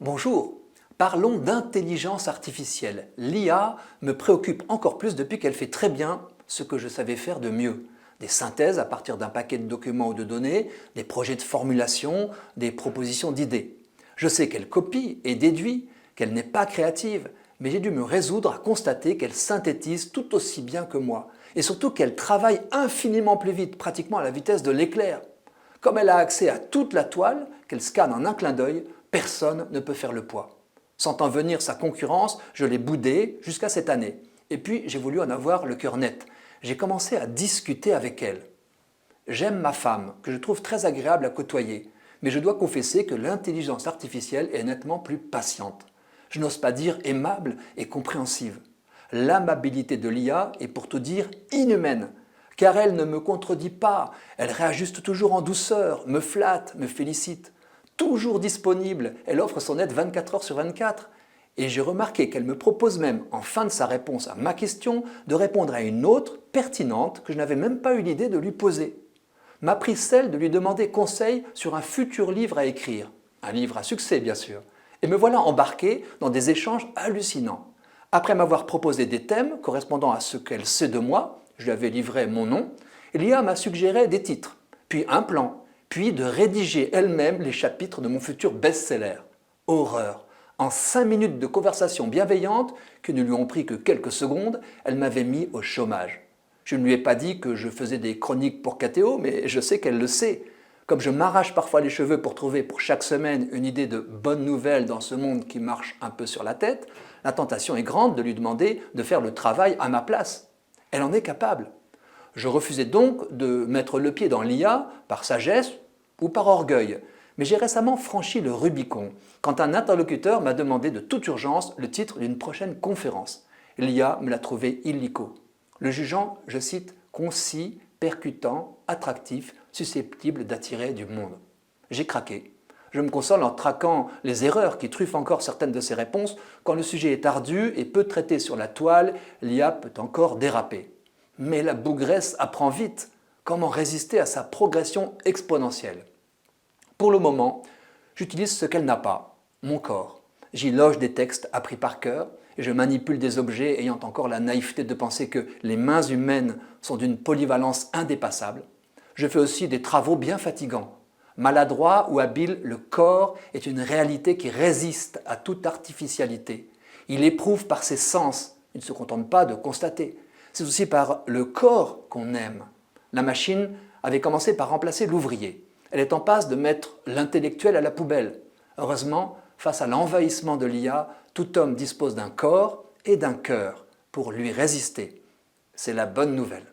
Bonjour, parlons d'intelligence artificielle. L'IA me préoccupe encore plus depuis qu'elle fait très bien ce que je savais faire de mieux. Des synthèses à partir d'un paquet de documents ou de données, des projets de formulation, des propositions d'idées. Je sais qu'elle copie et déduit, qu'elle n'est pas créative, mais j'ai dû me résoudre à constater qu'elle synthétise tout aussi bien que moi. Et surtout qu'elle travaille infiniment plus vite, pratiquement à la vitesse de l'éclair. Comme elle a accès à toute la toile, qu'elle scanne en un clin d'œil, personne ne peut faire le poids. Sentant venir sa concurrence, je l'ai boudée jusqu'à cette année. Et puis j'ai voulu en avoir le cœur net. J'ai commencé à discuter avec elle. J'aime ma femme, que je trouve très agréable à côtoyer, mais je dois confesser que l'intelligence artificielle est nettement plus patiente. Je n'ose pas dire aimable et compréhensive. L'amabilité de l'IA est pour tout dire inhumaine, car elle ne me contredit pas, elle réajuste toujours en douceur, me flatte, me félicite. Toujours disponible, elle offre son aide 24 heures sur 24. Et j'ai remarqué qu'elle me propose même, en fin de sa réponse à ma question, de répondre à une autre, pertinente, que je n'avais même pas eu l'idée de lui poser. M'a pris celle de lui demander conseil sur un futur livre à écrire. Un livre à succès, bien sûr. Et me voilà embarqué dans des échanges hallucinants. Après m'avoir proposé des thèmes correspondant à ce qu'elle sait de moi, je lui avais livré mon nom, l'IA m'a suggéré des titres, puis un plan, puis de rédiger elle-même les chapitres de mon futur best-seller. Horreur! En 5 minutes de conversation bienveillante, qui ne lui ont pris que quelques secondes, elle m'avait mis au chômage. Je ne lui ai pas dit que je faisais des chroniques pour KTO, mais je sais qu'elle le sait. Comme je m'arrache parfois les cheveux pour trouver pour chaque semaine une idée de bonne nouvelle dans ce monde qui marche un peu sur la tête, la tentation est grande de lui demander de faire le travail à ma place. Elle en est capable. Je refusais donc de mettre le pied dans l'IA par sagesse ou par orgueil. Mais j'ai récemment franchi le Rubicon quand un interlocuteur m'a demandé de toute urgence le titre d'une prochaine conférence. L'IA me l'a trouvé illico. Le jugeant, je cite, concis, percutant, attractif, susceptible d'attirer du monde. J'ai craqué. Je me console en traquant les erreurs qui truffent encore certaines de ses réponses. Quand le sujet est ardu et peu traité sur la toile, l'IA peut encore déraper. Mais la bougresse apprend vite. Comment résister à sa progression exponentielle? Pour le moment, j'utilise ce qu'elle n'a pas, mon corps. J'y loge des textes appris par cœur et je manipule des objets ayant encore la naïveté de penser que les mains humaines sont d'une polyvalence indépassable. Je fais aussi des travaux bien fatigants. Maladroit ou habile, le corps est une réalité qui résiste à toute artificialité. Il éprouve par ses sens, il ne se contente pas de constater. C'est aussi par le corps qu'on aime. La machine avait commencé par remplacer l'ouvrier. Elle est en passe de mettre l'intellectuel à la poubelle. Heureusement, face à l'envahissement de l'IA, tout homme dispose d'un corps et d'un cœur pour lui résister. C'est la bonne nouvelle.